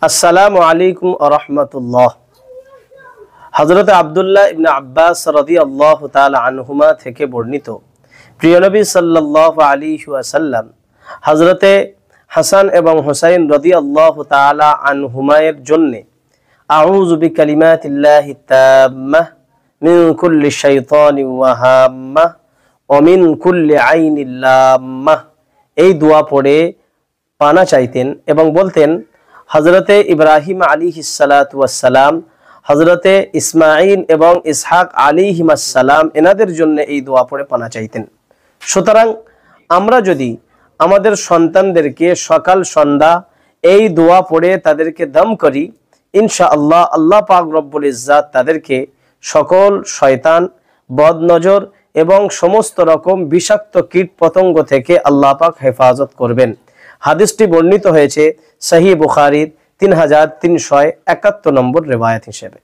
আসসালামু আলাইকুম ওয়া রাহমাতুল্লাহ। হযরত আব্দুল্লাহ ইবনে আব্বাস রাদিয়াল্লাহু তাআলা আনহুমা থেকে বর্ণিত, প্রিয় নবী সাল্লাল্লাহু আলাইহি ওয়াসাল্লাম হযরতে হাসান এবং হুসাইন রাদিয়াল্লাহু তাআলা আনহুমায়ের জন্য আউযু বিকালিমাতিল্লাহি তাম্মাহ মিন কুল্লি শাইতানির ওয়া হাম্মাহ ওয়া মিন কুল্লি আইনিল লাম্মাহ এই দোয়া পড়ে পানা চাইতেন এবং বলতেন, হযরতে ইব্রাহিম আলাইহিসসালাতু ওয়াসসালাম, হযরতে ইসমাঈল এবং ইসহাক আলাইহিমাসসালাম এনাদের জন্য এই দোয়া পড়ে পানা চাইতেন। সুতরাং আমরা যদি আমাদের সন্তানদেরকে সকাল সন্ধ্যা এই দোয়া পড়ে তাদেরকে দম করি, ইনশাআল্লাহ আল্লাহ পাক রব্বুল ইজ্জাত তাদেরকে সকল শয়তান, বদনজর এবং সমস্ত রকম বিষাক্ত কীট পতঙ্গ থেকে আল্লাহ পাক হেফাজত করবেন। হাদিসটি বর্ণিত হয়েছে সহিহ বুখারীর 3371 নম্বর রিওয়ায়াত হিসেবে।